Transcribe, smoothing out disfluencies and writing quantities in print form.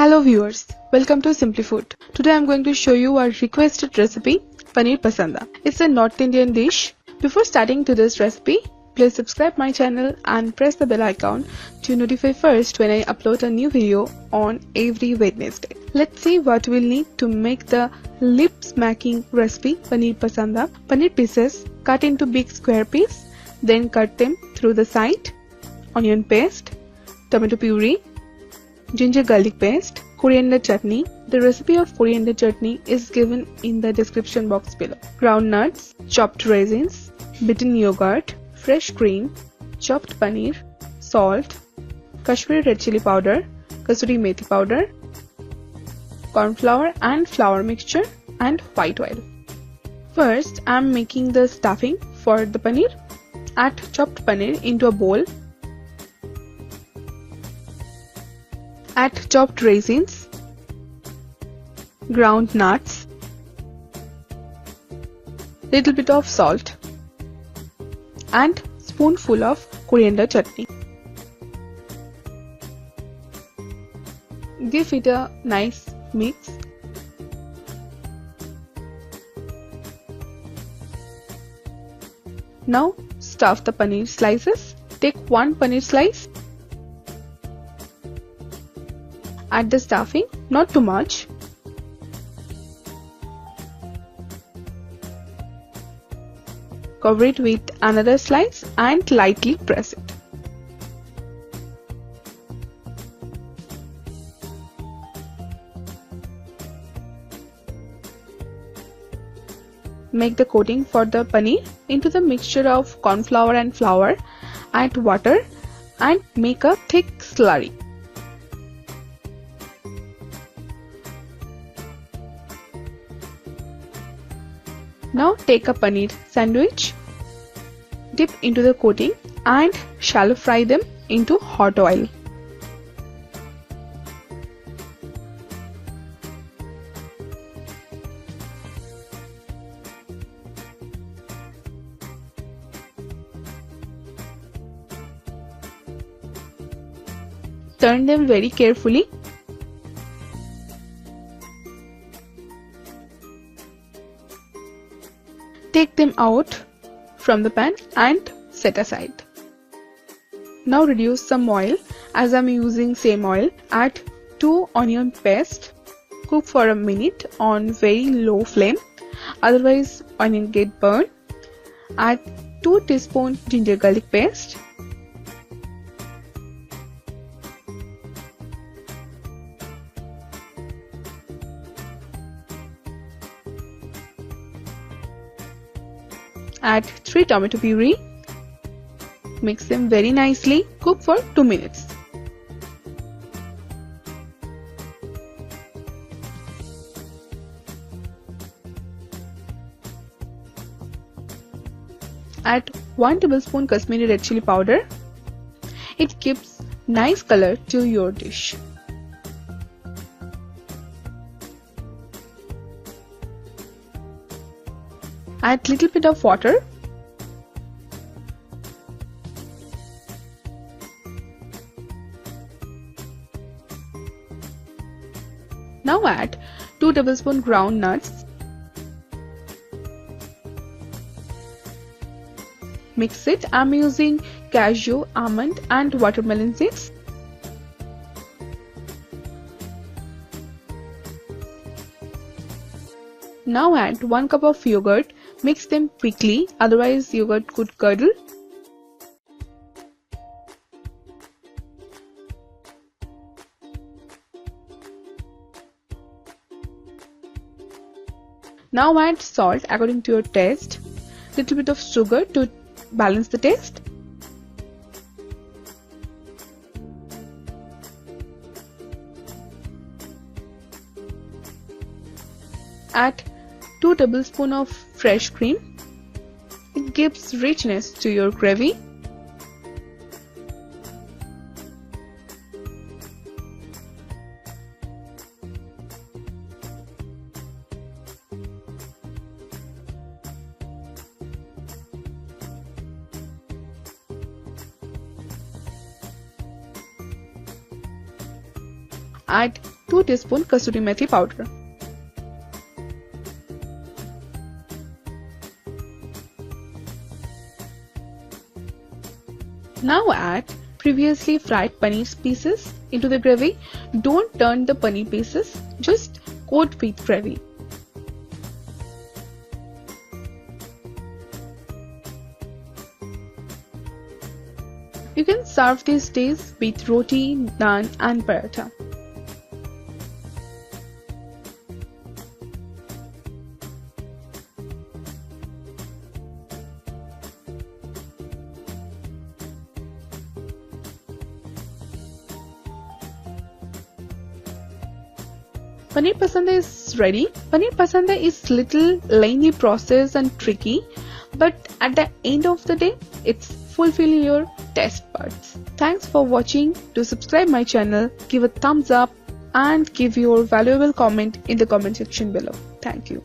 Hello viewers, welcome to Simply Food. Today I am going to show you our requested recipe, Paneer Pasanda. It's a North Indian dish. Before starting today's recipe, please subscribe my channel and press the bell icon to notify first when I upload a new video on every Wednesday. Let's see what we'll need to make the lip-smacking recipe Paneer Pasanda. Paneer pieces cut into big square pieces, then cut them through the side, onion paste, tomato puree, ginger garlic paste, coriander chutney. The recipe of coriander chutney is given in the description box below. Ground nuts, chopped raisins, beaten yogurt, fresh cream, chopped paneer, salt, Kashmiri red chilli powder, kasuri methi powder, corn flour and flour mixture, and white oil. First, I am making the stuffing for the paneer. Add chopped paneer into a bowl. Add chopped raisins, ground nuts, little bit of salt, and spoonful of coriander chutney. Give it a nice mix. Now stuff the paneer slices. Take one paneer slice. Add the stuffing, not too much. Cover it with another slice and lightly press it. Make the coating for the paneer. Into the mixture of corn flour and flour, add water and make a thick slurry. Now take a paneer sandwich, dip into the coating and shallow fry them into hot oil. Turn them very carefully. Take them out from the pan and set aside. Now reduce some oil. As I am using same oil, add 2 onion paste. Cook for a minute on very low flame, otherwise onion get burned. Add 2 teaspoons ginger garlic paste. Add 3 tomato puree. Mix them very nicely. Cook for 2 minutes. Add 1 tablespoon Kashmiri red chilli powder. It gives nice color to your dish. Add little bit of water. Now add 2 tablespoons ground nuts. Mix it. I am using cashew, almond and watermelon seeds. Now add 1 cup of yogurt. Mix them quickly, otherwise yogurt could curdle. Now add salt according to your taste. Little bit of sugar to balance the taste. Add 2 tablespoons of fresh cream. It gives richness to your gravy. Add 2 teaspoon kasuri methi powder. Now add previously fried paneer pieces into the gravy. Don't turn the paneer pieces, just coat with gravy. You can serve these days with roti, naan and paratha. Paneer Pasanda is ready. Paneer Pasanda is little lengthy process and tricky, but at the end of the day, it's fulfill your taste buds. Thanks for watching. To subscribe my channel, give a thumbs up and give your valuable comment in the comment section below. Thank you.